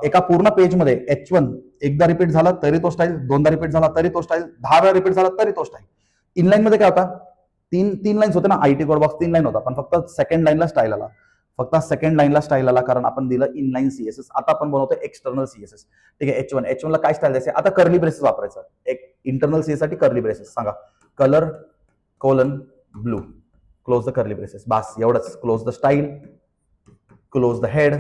एका पूर्ण पेजमध्ये H1 एकदा रिपीट झाला तरी तो स्टाईल, दोनदा रिपीट झाला तरी तो स्टाईल, 10 वेळा रिपीट झाला तरी तो स्टाईल. इनलाईन मध्ये काय होता? तीन लाईन्स होते ना, आयटी कोड बॉक्स 3 लाईन होता, पण फक्त सेकंड लाईनला स्टाईल आला. फक्त सेकंड लाईनला स्टाईल आला कारण आपण दिलं इनलाईन सीएसएस. आता आपण बनवतो एक्सटर्नल सीएसएस. ठीक आहे. H1 ला काय स्टाईल द्यायचं? आता कर्ली ब्रेसेस वापरायचं. एक इंटरनल सीएस साठी कर्ली ब्रेसेस सांगा. Colour colon blue, close the curly braces. बस एवढंच. Close the style, close the head.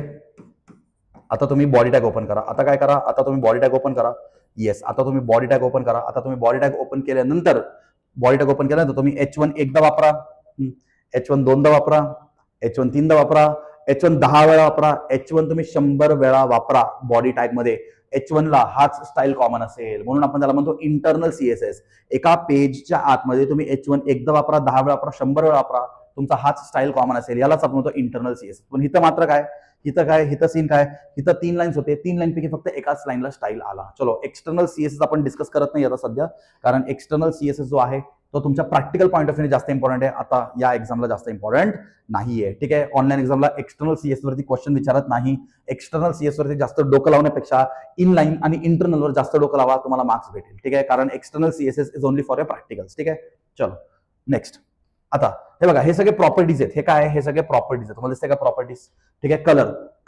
आता तुम्ही बॉडी टॅग ओपन करा. आता काय करा? आता तुम्ही बॉडी टॅग ओपन करा. येस, आता तुम्ही बॉडी टॅग ओपन करा. आता तुम्ही बॉडी टॅग ओपन केल्यानंतर तुम्ही H1 एकदा वापरा, H1 दोनदा वापरा, H1 तीनदा वापरा, H1 10 वेळा वापरा, H1 तुम्ही 100 वेळा वापरा. बॉडी टॅग मध्ये H1 ला हाच स्टाईल कॉमन असेल म्हणून आपण त्याला म्हणतो इंटरनल सीएसएस. एका पेजच्या आतमध्ये तुम्ही H1 एकदा वापरा, 10 वेळा वापरा, 100 वेळा वापरा, तुमचा हाच स्टाईल कॉमन असेल. यालाच आपण म्हणतो इंटरनल सीएसएस. पण इथं मात्र काय? इथं सीन काय? इथं 3 लाईन्स होते, 3 लाईन पैकी फक्त एकाच लाईनला स्टाईल आला. चलो, एक्सटर्नल सीएसएस आपण डिस्कस करत नाही आता सध्या, कारण एक्सटर्नल सीएसएस जो आहे तो तुमच्या प्रॅक्टिकल पॉईंट ऑफ व्ह्यू जास्त इम्पॉर्टंट आहे. आता या एक्झामला जास्त इम्पॉर्टंट नाहीये. ठीक आहे. ऑनलाईन एक्झामला एक्सटर्नल सीएस वरती क्वेश्चन विचारत नाही. एक्सटर्नल सीएस वरती जास्त डोकं लावण्यापेक्षा इनलाईन आणि इंटरनल वर जास्त डोकं लावा, तुम्हाला मार्क्स भेटेल. ठीक आहे. कारण external CSS is only for your practicals. ठीक आहे. चलो नेक्स्ट. आता हे बघा, हे सगळे प्रॉपर्टीज आहेत. हे काय? हे सगळे प्रॉपर्टीज आहेत. तुम्हाला दिसते का प्रॉपर्टीज? ठीक आहे.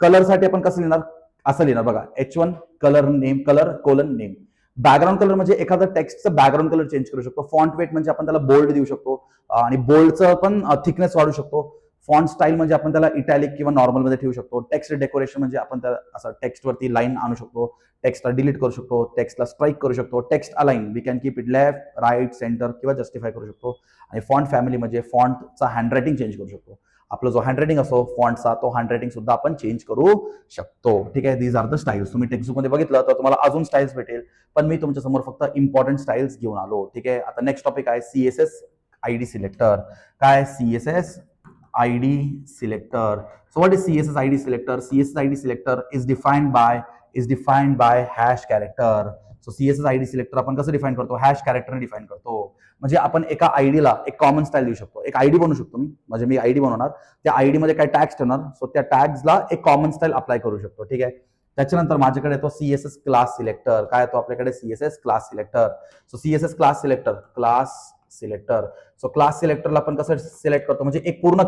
कलर साठी आपण कसं लिहिणार? असं लिहिणार बघा. H1 colour name, colour colon name. Background colour म्हणजे एखादा टेक्स्टचं बॅकग्राऊंड कलर चेंज करू शकतो. फॉन्ट वेट म्हणजे आपण त्याला बोल्ड देऊ शकतो आणि बोल्डचं पण थिकनेस वाढू शकतो. फॉन्ट स्टाईल म्हणजे आपण त्याला इटॅलिक किंवा नॉर्मल मध्ये ठेवू शकतो. टेक्स्ट डेकोरेशन म्हणजे आपण त्याला असं टेक्स्ट वरती लाईन आणू शकतो, टेक्स्टला डिलीट करू शकतो, टेक्स्टला स्ट्राईक करू शकतो. Text align we can keep it left, right, centre किंवा जस्टिफाय करू शकतो. आणि फॉन्ट फॅमिली म्हणजे फॉन्टचा हँडरायटिंग चेंज करू शकतो. आपला जो हँडरायटिंग असतो फॉन्टचा, तो हँडरायटिंग सुद्धा आपण चेंज करू शकतो. ठीक आहे. These are the styles. तुम्ही टेक्स्टबुक मध्ये बघितलं तर तुम्हाला अजून स्टाईल्स भेटेल, पण मी तुमच्या समोर फक्त इम्पॉर्टंट स्टाईल्स घेऊन आलो. ठीक आहे. आता नेक्स्ट टॉपिक आहे सीएसएस आयडी सिलेक्टर. काय? CSS ID selector. So what is CSS ID selector? CSS ID selector is defined by hash character. So CSS ID selector आपण कसं डिफाइन करतो? हॅश कॅरेक्टरने डिफाइन करतो. म्हणजे आपण एका आयडीला एक कॉमन स्टाईल देऊ शकतो. एक आयडी बनवू शकतो मी, म्हणजे मी आयडी बनवणार, त्या आयडी मध्ये काय टॅग्स ठेवणार, सो त्या टॅग्सला एक कॉमन स्टाईल अप्लाय करू शकतो. ठीक आहे. त्याच्यानंतर माझ्याकडे येतो सीएसएस क्लास सिलेक्टर. काय येतो आपल्याकडे? CSS class selector. So CSS class selector. So class सिलेक्टरला आपण कसं सिलेक्ट करतो? म्हणजे एक पूर्ण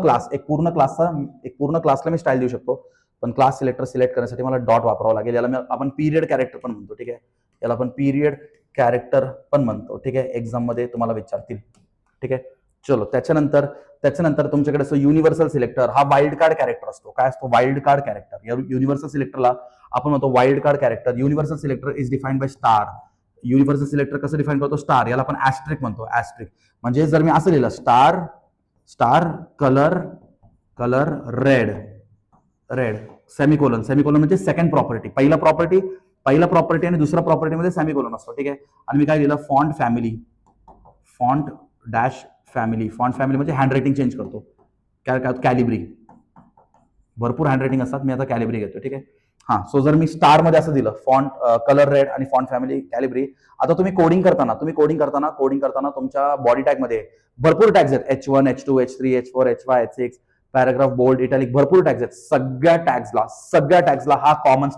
क्लासला मी स्टाईल देऊ शकतो, पण क्लास सिलेक्टर सिलेक्ट करण्यासाठी मला डॉट वापरावं लागेल. याला आपण पीरियड कॅरेक्टर पण म्हणतो. ठीक आहे. याला आपण पीरियड कॅरेक्टर पण म्हणतो. ठीक आहे. एक्झाम मध्ये तुम्हाला विचारतील. ठीक आहे. चलो, त्याच्यानंतर तुमच्याकडे असतो युनिव्हर्सल सिलेक्टर. हा वाईल्ड कार्ड कॅरेक्टर असतो. काय असतो? Wild card character. युनिव्हर्सल सिलेक्टरला आपण म्हणतो wild card character. Universal selector is defined by star. Universal selector कसं डिफाइन करतो? स्टार. याला आपण ऍस्ट्रिक म्हणतो. ऍस्ट्रिक म्हणजे जर मी असं लिहिलं स्टार कलर रेड सेमिकोलन म्हणजे सेकंड प्रॉपर्टी. पहिला प्रॉपर्टी आणि दुसरा प्रॉपर्टी मध्ये सेमिकोलन असतो. ठीक आहे. आणि मी काय लिहिलं? फॉन्ट फॅमिली म्हणजे हँडरायटिंग चेंज करतो. काय? कॅलिब्री. भरपूर हँडरायटिंग असतात, मी आता कॅलिब्री घेतो. ठीक आहे. हा, सो जर मी स्टार मध्ये असं दिलं फॉन्ट कलर रेड आणि फॉन्ट फॅमिली कॅलिब्री. आता तुम्ही कोडिंग करताना तुमच्या बॉडी टॅग मध्ये भरपूर टॅग्स आहेत. H1 H2 H3 H4 H5 H6 paragraph, bold, italic, भरपूर टॅग्स आहेत. सगळ्या टॅग्सला हा कॉमन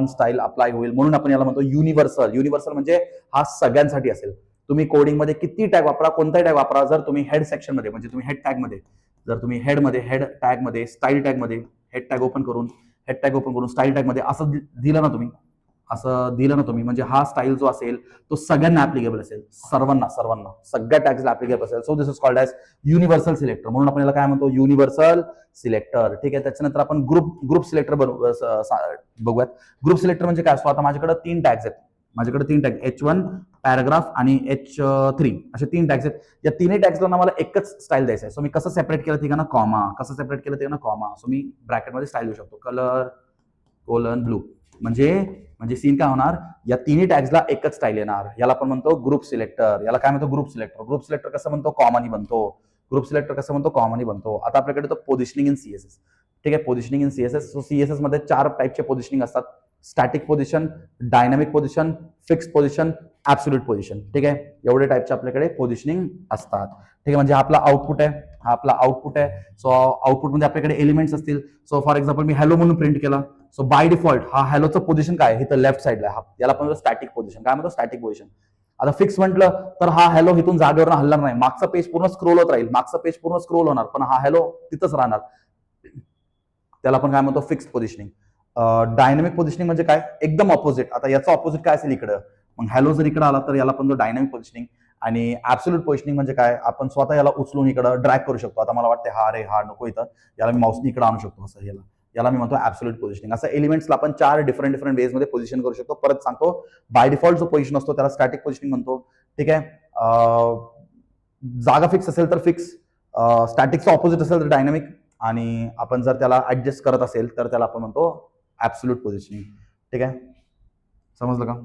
स्टाईल अप्लाय होईल. म्हणून आपण याला म्हणतो युनिव्हर्सल म्हणजे हा सगळ्यांसाठी असेल. तुम्ही कोडिंग मध्ये किती टॅग वापरा, कोणताही टॅग वापरा, जर तुम्ही हेड सेक्शन मध्ये म्हणजे तुम्ही हेड टॅग मध्ये स्टाईल टॅग मध्ये हेड टॅग ओपन करून स्टाईल टॅग मध्ये असं दिलं ना तुम्ही, म्हणजे हा स्टाईल जो असेल तो सगळ्यांना ऍप्लिकेबल असेल. सर्वांना सगळ्या टॅग्सला ऍप्लिकेबल असेल. So this is called as universal selector. म्हणून आपण याला काय म्हणतो? Universal selector. ठीक आहे. त्याच्यानंतर आपण ग्रुप सिलेक्टर बघूयात. ग्रुप सिलेक्टर म्हणजे काय असतो? आता माझ्याकडे 3 टॅग्स आहेत. H1 पॅराग्राफ आणि H3 असे 3 टॅग्स आहेत. या तिन्ही टॅग्सला मला एकच स्टाईल द्यायचं आहे. सो मी कसं सेपरेट केलं ते ना कॉमा. सो मी ब्रॅकेटमध्ये स्टाईल देऊ शकतो. कलर कोलन ब्लू म्हणजे सीन काय होणार? या तिन्ही टॅग्सला एकच स्टाईल येणार. याला आपण म्हणतो ग्रुप सिलेक्टर. याला काय म्हणतो? ग्रुप सिलेक्टर कसं म्हणतो? कॉमनी बनतो. आता आपल्याकडे तो पोझिशनिंग इन सीएसएस. ठीक आहे. Positioning in CSS. So CSS मध्ये 4 टाईपचे पोझिशनिंग असतात. Static position, dynamic position, fixed position, absolute position. ठीक आहे, एवढे टाईपचे आपल्याकडे पोझिशनिंग असतात. ठीक आहे, म्हणजे आपला आउटपुट आहे, हा आपला आउटपुट आहे. सो आउटपुटमध्ये आपल्याकडे एलिमेंट्स असतील. So for example me hello म्हणून प्रिंट केला. सो बाय डिफॉल्ट हा हॅलोचं पोझिशन काय आहे, इथं लेफ्ट साईडला आहे. याला आपण स्टॅटिक पोझिशन. काय म्हणतो, स्टॅटिक पोझिशन. आता फिक्स म्हटलं तर हा हॅलो इथून जागेवर हलणार नाही, मागचा पेज पूर्ण स्क्रोल होत राहील, मागचा पेज पूर्ण स्क्रोल होणार, पण हा हॅलो तिथंच राहणार. त्याला आपण काय म्हणतो, फिक्स्ड पोझिशनिंग. डायनामिक पोझिशनिंग म्हणजे काय, एकदम ऑपोजिट. आता याचा ऑपोजिट काय असेल इकडं, मग हॅलो जर इकडे आला तर याला पण डायनामिक पोझिशनिंग. आणि ऍब्सोल्यूट पोझिशनिंग म्हणजे काय, आपण स्वतः याला उचलून इकडं ड्रॅग करू शकतो. आता मला वाटतं हा रे हा नको इथं, याला मी माऊसनी इकडे आणू शकतो असं, याला मी म्हणतो ऍब्सोल्यूट पोझिशनिंग. असं एलिमेंट्सला आपण 4 डिफरंट वेज मध्ये पोझिशन करू शकतो. परत सांगतो, बाय डिफॉल्ट जो पोझिशन असतो त्याला स्टॅटिक पोझिशनिंग म्हणतो. ठीक आहे, जागा फिक्स असेल तर फिक्स, स्टॅटिकचा ऑपोजिट असेल तर डायनामिक, आणि आपण जर त्याला ऍडजस्ट करत असेल तर त्याला आपण म्हणतो ऍब्सोल्यूट पोझिशनिंग. ठीक आहे, समजलं का.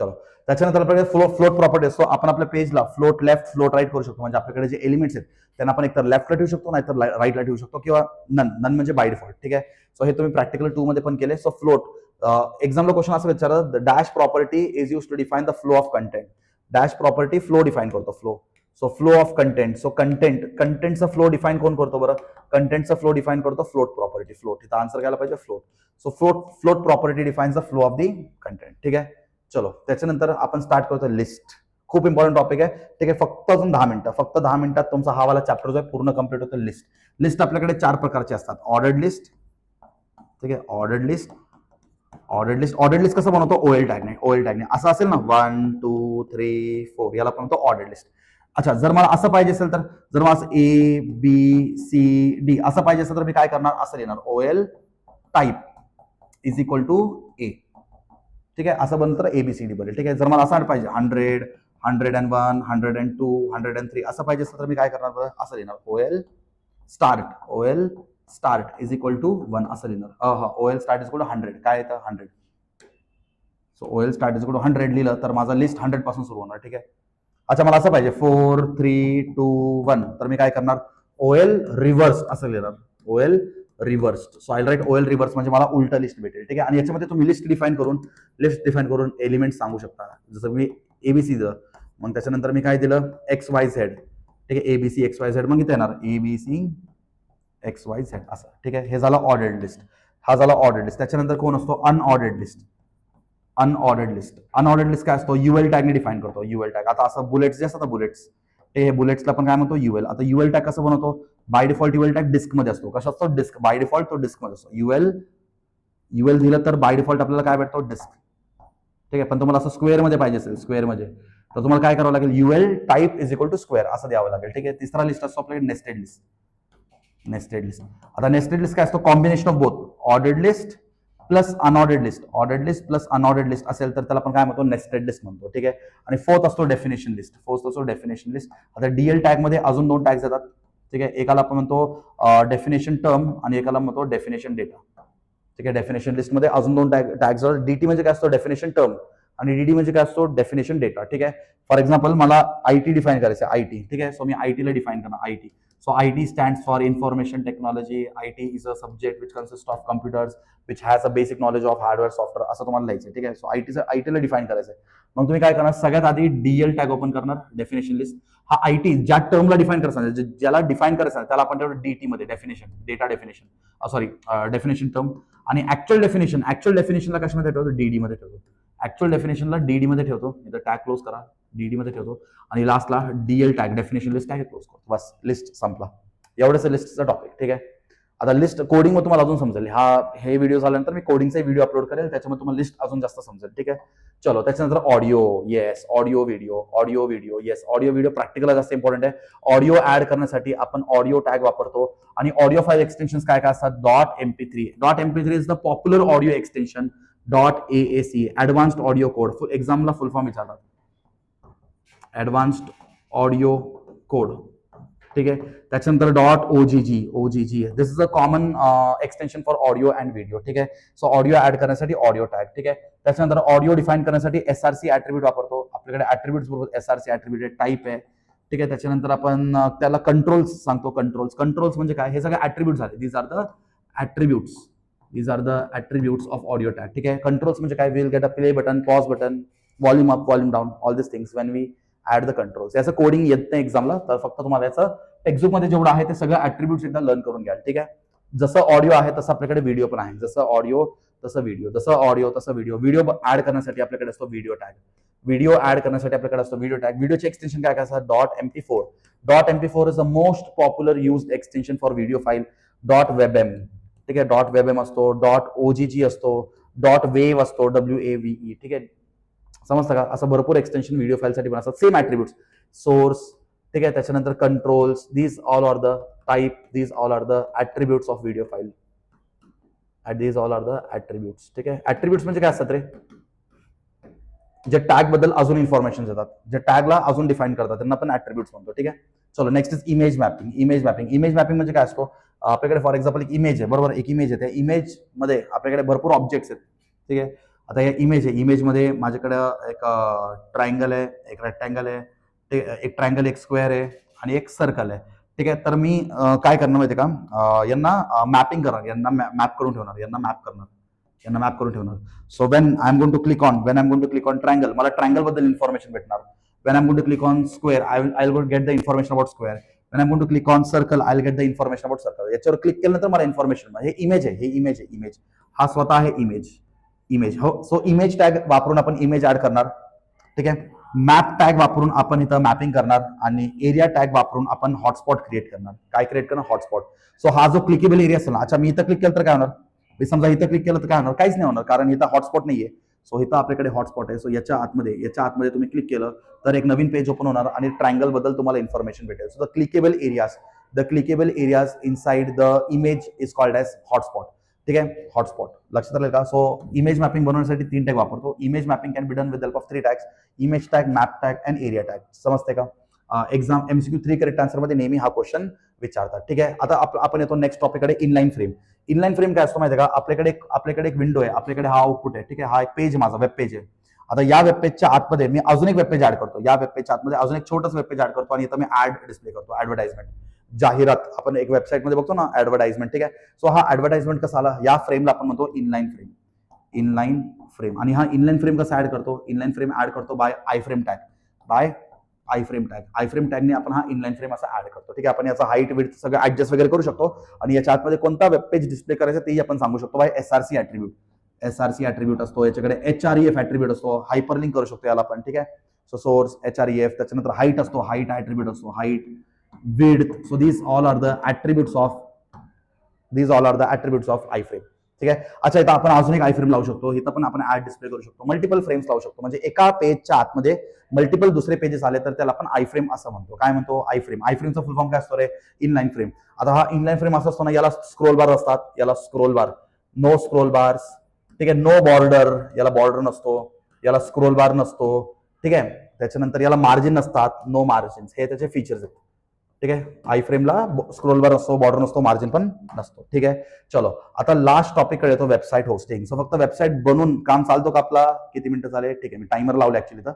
चलो, त्याच्यानंतर आपल्याकडे फ्लोट प्रॉपर्टी असतो. आपण आपल्या पेजला फ्लोट लेफ्ट फ्लोट राईट करू शकतो. म्हणजे आपल्याकडे जे एलिमेंट्स आहेत त्यांना आपण एकतर लेफ्टला ठेवू शकतो, नाहीतर राईटला ठेवू शकतो, किंवा नन म्हणजे बाय डिफॉल्ट. ठीक आहे, सो हे तुम्ही प्रॅक्टिकल 2 मध्ये पण केले. सो फ्लोट, एक्झामला क्वेश्चन असं विचारतात, the dash property is use to define the flow of content. Dash property flow define करतो, flow. So flow of content. So कंटेंटचा फ्लो डिफाईन कोण करतो बरं, कंटेंटचा फ्लो डिफाईन करतो फ्लोट प्रॉपर्टी. फ्लोट, इथं आन्सर घ्यायला पाहिजे float. So float property defines the flow of the content. ठीक आहे, चलो त्याच्यानंतर आपण स्टार्ट करतो लिस्ट. खूप इम्पॉर्टंट टॉपिक आहे. ठीक आहे, फक्त अजून 10 मिनिटं, फक्त 10 मिनिटात तुमचा हा वाला चॅप्टर जो आहे पूर्ण कंप्लीट होतो. लिस्ट. लिस्ट आपल्याकडे 4 प्रकारचे असतात. Ordered list. ठीक आहे, ऑर्डर्ड लिस्ट. ऑर्डर्ड लिस्ट कसं बनवतो, ओएल टॅगने. ओएल टॅगने असं असेल ना, 1 2 3 4, याला पण म्हणतो ऑर्डर्ड लिस्ट. अच्छा, जर मला असं पाहिजे असेल तर, जर मला असं ए बी सी डी असं पाहिजे असेल तर मी काय करणार, असं लिहिणार, OL type is equal to A. ठीक आहे, असं बनतं तर एबीसीडी बनेल. ठीक आहे, जर मला असं पाहिजे 100, 101, 102, 103 असं पाहिजे असेल तर मी काय करणार बरं, असं लिहिणार, OL start is equal to 1 असं लिहिणार. OL start is equal to 100. काय येतं, 100. So OL start is equal to 100 लिहिलं तर माझा लिस्ट 100 पासून सुरू होणार. ठीक आहे, अच्छा मला असं पाहिजे 4 3 2 1 तर मी काय करणार, ओएल रिव्हर्स असं लिहिणार, OL reverse. So I write OL reverse, म्हणजे मला उलट लिस्ट भेटेल. ठीक आहे, आणि याच्यामध्ये तुम्ही लिस्ट डिफाईन करून एलिमेंट सांगू शकता. जसं मी एबीसी दिलं, मग त्याच्यानंतर मी काय दिलं, एक्स वाय झेड. ठीक आहे, एबीसी एक्स वाय झेड, मग इथे येणार एबीसी एक्स वाय झेड असं. ठीक आहे, हे झालं ऑर्डर्ड लिस्ट. हा झाला ऑर्डर्ड लिस्ट. त्याच्यानंतर कोण असतो, अनऑर्डर्ड लिस्ट. अनऑर्डर्ड लिस्ट काय असतो, युएल टॅगने डिफाईन करतो. युएल टॅग, आता असं बुलेट्स जे असतात ना, बुलेट्स, हे बुलेट्सला पण काय म्हणतो, युएल. आता युएल टॅग कसं बनवतो, बाय डिफॉल्ट युएल टॅग डिस्क मध्ये असतो. कसं असतो, डिस्क. बाय डिफॉल्ट तो डिस्क मध्ये असतो. युएल दिलं तर बाय डिफॉल्ट आपल्याला काय भेटतो, डिस्क. ठीक आहे, पण तुम्हाला असं स्क्वेअर मध्ये पाहिजे असेल, स्क्वेअर मध्ये, तर तुम्हाला काय करावं लागेल, UL type is equal to square असं द्यावं लागेल. ठीक आहे, तिसरा लिस्ट असतो आपल्याकडे नेस्टेड लिस्ट. आता नेस्टेड लिस्ट काय असतो, combination of both ordered list plus unordered list असेल तर त्याला आपण काय म्हणतो, नेस्टेड लिस्ट म्हणतो. ठीक आहे, आणि फोर्थ असतो डेफिनेशन लिस्ट. आता डीएल टॅग मध्ये अजून 2 टॅग्स येतात. ठीक आहे, एकाला आपण म्हणतो डेफिनेशन टर्म आणि एकाला म्हणतो डेफिनेशन डेटा. ठीक आहे, डेफिनेशन लिस्ट मध्ये अजून 2 टॅग्स. डीटी म्हणजे काय असतो, डेफिनेशन टर्म, आणि डीडी म्हणजे काय असतो, डेफिनेशन डेटा. ठीक आहे, फॉर एक्झाम्पल मला आयटी डिफाईन करायचं आहे, आयटी. ठीक आहे, सो मी आयटीला डिफाईन करणार IT. So IT stands for information technology. IT is a subject which consists of computers which has a basic knowledge of hardware, software असं तुम्हाला लिहायचं. ठीक आहे, सो आयटीला डिफाईन करायचं आहे. मग तुम्ही काय करणार, सगळ्यात आधी डीएल टॅग ओपन करणार, डेफिनेशन लिस्ट. हा आयटी ज्या टर्मला डिफाईन करायचं, ज्याला डिफाईन करायचं त्याला आपण ठेवतो डीटी मध्ये, डेफिनेशन डेटा, डेफिनेशन टर्म. आणि ऍक्च्युअल डेफिनेशनला कशामध्ये ठेवतो, डीडी मध्ये ठेवतो. ऍक्च्युअल डेफिनेशनला डीडी मध्ये ठेवतो, इथं टॅग क्लोज करा, डीडी मध्ये ठेवतो. आणि लास्टला Diehl tag, definition list tag close करतो. बस, लिस्ट संपला. एवढंच लिस्टचा टॉपिक. ठीक आहे, आता लिस्ट कोडिंग मग तुम्हाला अजून समजेल. हे व्हिडिओ झाल्यानंतर मी कोडिंगचा व्हिडिओ अपलोड करेल, त्याच्यामध्ये तुम्हाला लिस्ट अजून जास्त समजेल. ठीक आहे, चलो त्याच्यानंतर audio, yes, audio video, yes, audio video practical जास्त इम्पॉर्टंट आहे. ऑडिओ ऍड करण्यासाठी आपण ऑडिओ टॅग वापरतो. आणि ऑडिओ फाईल एक्सटेन्शन काय काय असतात, .mp3 is the popular audio extension. .aac advanced audio code. एक्झामला फुल फॉर्म विचारतात, ऍडव्हान्स्ड ऑडिओ कोड. ठीक आहे, त्याच्यानंतर .ogg this is a common extension for audio and video. ठीक आहे, सो ऑडिओ ऍड करण्यासाठी ऑडिओ टॅग. ठीक आहे, त्याच्यानंतर ऑडिओ डिफाईन करण्यासाठी एसआरसी ऍट्रिब्यूट वापरतो. आपल्याकडे ऍट्रिब्यूट्स बरोबर एसआरसी ऍट्रिब्यूट टाईप आहे. ठीक आहे, त्याच्यानंतर आपण त्याला कंट्रोल्स सांगतो. कंट्रोल्स म्हणजे काय, हे सगळे ऍट्रिब्यूट झाले. These are the attributes. These are the attributes of audio tag. ठीक आहे. कंट्रोल्स म्हणजे काय, will get a play button, pause button, volume up, volume down, all this things when we add the controls. याचं कोडिंग येत नाही एक्झामला, तर फक्त तुम्हाला याचं टेक्स्टबुक मध्ये जेवढं आहे ते सगळं ॲट्रिब्यूट्स एकदा लर्न करून घ्याल. ठीक आहे. जसं ऑडिओ आहे तसं आपल्याकडे व्हिडिओ पण आहे. जसं ऑडिओ तसं व्हिडिओ, जसं ऑडिओ तसं व्हिडिओ. व्हिडिओ ऍड करण्यासाठी आपल्याकडे असतो व्हिडिओ टॅग. व्हिडिओ ऍड करण्यासाठी आपल्याकडे असतो व्हिडिओ टॅग. व्हिडिओचे एक्सटेन्शन काय असतात, .mp4. .mp4 is the most popular used extension for video file. .webm. ठीक आहे. .webm असतो, .ogg असतो, .wave असतो, WAVE. ठीक आहे. समजतं का. असं भरपूर एक्सटेन्शन व्हिडिओ फाईलसाठी पण असतात. सेम ॲट्रिब्यूट्स, सोर्स, ठीक आहे. त्याच्यानंतर controls, these all are the type, these all are the attributes of video file. These all are the attributes. ठीक आहे. ॲट्रिब्यूट्स म्हणजे काय असतात रे, जे टॅग बद्दल अजून इन्फॉर्मेशन देतात, जे टॅगला अजून डिफाईन करतात, त्यांना पण ॲट्रिब्यूट्स म्हणतो. ठीक आहे. चलो next is image mapping. Image mapping. Image mapping म्हणजे काय असतो, आपल्याकडे फॉर एक्झाम्पल एक इमेज आहे, बरोबर. एक इमेज आहे, त्या इमेज मध्ये आपल्याकडे भरपूर ऑब्जेक्ट्स आहेत. ठीक आहे. आता हे इमेज आहे, इमेजमध्ये माझ्याकडे एक ट्रायंगल आहे, एक रेक्टँगल आहे, एक ट्रायंगल, एक स्क्वेअर आहे आणि एक सर्कल आहे. ठीक आहे. तर मी काय करणार माहिती का, यांना मॅपिंग करणार, यांना मॅप करून ठेवणार, यांना मॅप करणार, यांना मॅप करून ठेवणार. So when I am going to click on triangle, मला ट्रायंगल बद्दल इन्फॉर्मेशन भेटणार. When I am going to click on square, I will get the information about square. When I am going to click on circle, I will get the information about circle. याच्यावर क्लिक केल्यानंतर मला इन्फॉर्मेशन, हे इमेज आहे, हे इमेज आहे, इमेज हा स्वतः आहे इमेज. इमेज हो. सो इमेज टॅग वापरून आपण इमेज ऍड करणार. ठीक आहे. मॅप टॅग वापरून आपण इथं मॅपिंग करणार आणि एरिया टॅग वापरून आपण हॉटस्पॉट क्रिएट करणार. काय क्रिएट करणार, हॉटस्पॉट. सो हा जो क्लिकेबल एरिया असेल ना, अच्छा मी इथं क्लिक केलं तर काय होणार, समजा इथं क्लिक केलं तर काय होणार, काहीच नाही होणार, कारण इथं हॉटस्पॉट नाहीये. सो इथं आपल्याकडे हॉटस्पॉट आहे. सो याच्या आतमध्ये तुम्ही क्लिक केलं तर एक नवीन पेज ओपन होणार आणि ट्रायंगल बद्दल तुम्हाला इन्फॉर्मेशन भेटेल. So the clickable areas inside the image is called as hotspot. ठीक आहे. हॉटस्पॉट लक्षात आलं का. सो इमेज मॅपिंग बनवण्यासाठी 3 टॅग वापरतो. Image mapping can be done with help of 3 tags, image tag, map tag and area tag. समजते का. एक्झाम MCQ 3 करेक्ट आन्सर मध्ये नेहमी हा क्वेश्चन विचारतात. ठीक आहे. आता आपण येतो नेक्स्ट टॉपिककडे, इनलाईन फ्रेम. इनलाईन फ्रेम काय असतो माहिती आहे का, आपल्याकडे एक विंडो आहे, आपल्याकडे हा आउटपुट आहे. ठीक आहे. हा एक पेज माझा वेब पेज आहे. आता या वेब पेजच्या आतमध्ये मी अजून एक वेब पेज ऍड करतो, या वेब पेजच्या आतमध्ये अजून एक छोटस वेब पेज ऍड करतो आणि इथं मी ऍड डिस्प्ले करतो, ऍडव्हर्टाइजमेंट, जाहिरात. आपण एक वेबसाईट मध्ये बघतो ना ऍडव्हर्टाइजमेंट. ठीक आहे. सो हा ऍडव्हर्टाइजमेंट कसा आला, या फ्रेमला आपण म्हणतो इनलाईन फ्रेम. Inline frame. आणि हा इनलाईन फ्रेम कसा ऍड करतो, इनलाईन फ्रेम ऍड करतो by iframe tag. Iframe टॅगने आपण हा इनलाईन फ्रेम असा ऍड करतो. ठीक आहे. आपण याचा हाईट, विड्थ सगळं ऍडजस्ट वगैरे करू शकतो आणि याच्या आतमध्ये कोणता वेब पेज डिस्प्ले करायचा तेही आपण सांगू शकतो by SRC attribute. SRC attribute असतो, याच्याकडे HREF ऍट्रिब्यूट असतो, हायपरलिंक करू शकतो याला पण. ठीक आहे. सो सोर्स, HREF, त्याच्यानंतर हाईट असतो, हाईट ऍट्रिब्यूट असतो, height, width. So these all are the attributes of iframe. ठीक आहे. अच्छा, इथं आपण अजून एक आय फ्रेम लावू शकतो, इथं पण आपण ऍड डिस्प्ले करू शकतो, मल्टिपल फ्रेम्स लावू शकतो. म्हणजे एका पेजच्या आतमध्ये मल्टिपल दुसरे पेजेस आले तर त्याला आपण आय फ्रेम असं म्हणतो. काय म्हणतो, आय फ्रेम. आय फ्रेमचा फुल फॉर्म काय असतो रे, इनलाईन फ्रेम. आता हा इनलाईन फ्रेम असा असतो ना, याला स्क्रोल बार असतात, याला scroll bar, no scroll bars. ठीक आहे. नो बॉर्डर, याला बॉर्डर नसतो, याला स्क्रोल बार नसतो. ठीक आहे. त्याच्यानंतर याला मार्जिन नसतात, नो मार्जिन्स. हे त्याचे फीचर्स आहेत. ठीक आहे. आय फ्रेमला स्क्रोल बार नसतो, बॉर्डर नसतो, मार्जिन पण नसतो. ठीक आहे. चलो आता लास्ट टॉपिक कडे येतो, वेबसाईट होस्टिंग. सो फक्त वेबसाईट बनवून काम चालतो का आपला, किती मिनिटं झाले. ठीक आहे. मी टायमर लावले ऍक्च्युली. तर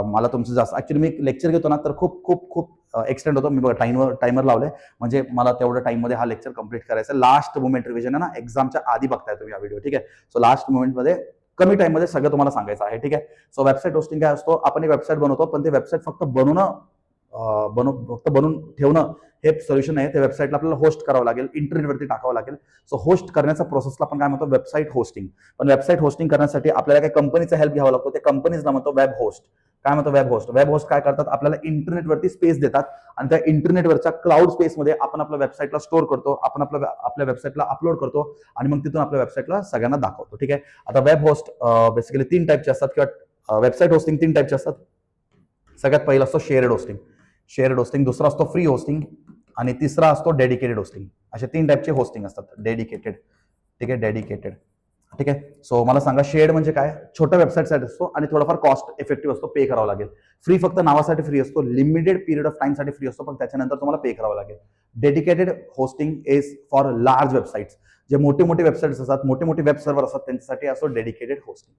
मला तुमचं जास्त, ऍक्च्युली मी लेक्चर घेतो ना तर खूप खूप खूप एक्सटेंड होतो. मी बघा टायमर लावले, म्हणजे मला तेवढ्या टाइम मध्ये हा लेक्चर कंप्लीट करायचा. लास्ट मोमेंट रिव्हिजन आहे ना, एक्झामच्या आधी बघताय तुम्ही हा व्हिडिओ. ठीक आहे. सो लास्ट मोमेंट मध्ये कमी टाइम मध्ये सगळं तुम्हाला सांगायचं आहे. ठीक आहे. सो वेबसाईट होस्टिंग काय असतो, आपण एक वेबसाईट बनवतो, पण ते वेबसाईट फक्त बनवून ठेवणं हे सोल्युशन आहे. त्या वेबसाईटला आपल्याला होस्ट करावं लागेल, इंटरनेटवरती टाकावं लागेल. सो होस्ट करण्याच्या प्रोसेसला आपण काय म्हणतो, वेबसाईट होस्टिंग. पण वेबसाईट होस्टिंग करण्यासाठी आपल्याला काही कंपनीचा हेल्प घ्यावा लागतो, त्या कंपनीजला म्हणतो वेब होस्ट. काय म्हणतो, वेब होस्ट. वेब होस्ट काय करतात, आपल्याला इंटरनेटवरती स्पेस देतात आणि त्या इंटरनेटवरच्या क्लाउड स्पेसमध्ये आपण आपल्या वेबसाईटला स्टोअर करतो, आपण आपल्या वेबसाईटला अपलोड करतो आणि मग तिथून आपल्या वेबसाईटला सगळ्यांना दाखवतो. ठीक आहे. आता वेब होस्ट बेसिकली 3 टाईपचे असतात, किंवा वेबसाईट होस्टिंग 3 टाईपचे असतात. सगळ्यात पहिला असतो शेअर्ड होस्टिंग, दुसरा असतो फ्री होस्टिंग आणि तिसरा असतो डेडिकेटेड होस्टिंग. असे 3 टाईपचे होस्टिंग असतात. डेडिकेटेड. ठीक आहे. डेडिकेटेड. ठीक आहे. सो मला सांगा, शेअर्ड म्हणजे काय, छोट्या वेबसाईटसाठी असतो आणि थोडाफार कॉस्ट इफेक्टिव्ह असतो, पे करावं लागेल. फ्री फक्त नावासाठी फ्री असतो, लिमिटेड पिरियड ऑफ टाइमसाठी फ्री असतो, पण त्याच्यानंतर तुम्हाला पे करावं लागेल. Dedicated hosting is for large websites. जे मोठे वेबसाईट्स असतात, मोठे वेब सर्व्हर असतात, त्यांच्यासाठी असतो डेडिकेटेड होस्टिंग.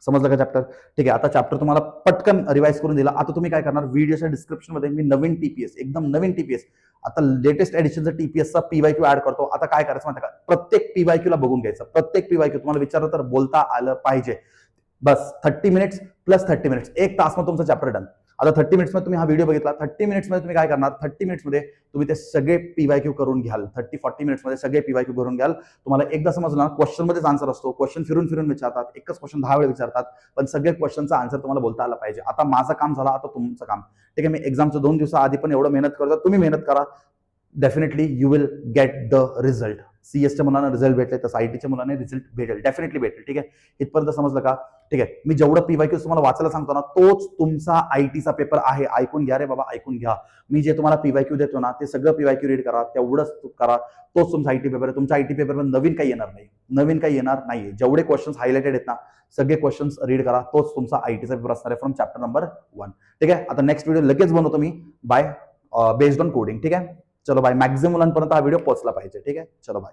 समजलं का चॅप्टर? ठीक आहे. आता चॅप्टर तुम्हाला पटकन रिवाइज करून दिला. आता तुम्ही काय करणार, व्हिडिओच्या डिस्क्रिप्शनमध्ये मी नवीन टीपीएस, एकदम नवीन टीपीएस, आता लेटेस्ट एडिशनचा टीपीएसचा पीवायक्यू ऍड करतो. आता काय करायचं माहिती का, प्रत्येक पीवायक्यूला बघून घ्यायचं. प्रत्येक पीवायक्यू तुम्हाला विचारलं तर बोलता आलं पाहिजे. बस 30 मिनिट्स प्लस 30 मिनिट्स, 1 तास मध्ये तुमचा चॅप्टर डन. आता 30 मिनिट्समध्ये तुम्ही हा व्हिडिओ बघितला. 30 मिनिट्समध्ये तुम्ही काय करणार, 30 मिनिट्समध्ये तुम्ही ते सगळे पीवायक्यू करून घ्याल. 30-40 मिनिट्समध्ये सगळे पीवायक्यू करून घ्याल. तुम्हाला एकदा समजणार, क्वेश्चनमध्येच आन्सर असतो. क्वेश्चन फिरून फिरून विचारतात, एकच क्वेश्चन 10 वेळा विचारतात, पण सगळे क्वेश्चनचा आन्सर तुम्हाला बोलता आला पाहिजे. आता माझं काम झालं, आता तुमचं काम. ठीक आहे, मी एक्झामच्या 2 दिवसाआधी पण एवढं मेहनत करतो, तुम्ही मेहनत करा. Definitely you will get the result. सीएसच्या मुलांना रिझल्ट भेटले, तसं आयटीच्या मुलांना रिझल्ट भेटेल, डेफिनेटली भेटेल. ठीक आहे, इथपर्यंत समजलं का? ठीक आहे, मी जेवढं पीवायक्यूज तुम्हाला वाचायला सांगतो ना, तोच तुमचा आयटीचा पेपर आहे. ऐकून घ्या रे बाबा, ऐकून घ्या. मी जे तुम्हाला पीवायक्यू देतो ना, ते सगळं पीवायक्यू रीड करा, तेवढंच करा. तोच तुमचा आयटी पेपर आहे. तुमच्या आयटी पेपरमध्ये नवीन काही येणार नाही, नवीन काही येणार नाही. जेवढे क्वेश्चन्स हायलाइटेड आहेत ना, सगळे क्वेश्चन्स रीड करा. तोच तुमचा आयटीचा पेपर असणार आहे फ्रॉम चॅप्टर नंबर 1. ठीक आहे, आता नेक्स्ट व्हिडिओ लगेच बनवतो मी बाय बेस्ड ऑन कोडिंग. ठीक आहे, चलो बाय. मॅक्झिमम मुलांपर्यंत हा व्हिडिओ पोहोचला पाहिजे. ठीक आहे, चलो बाय.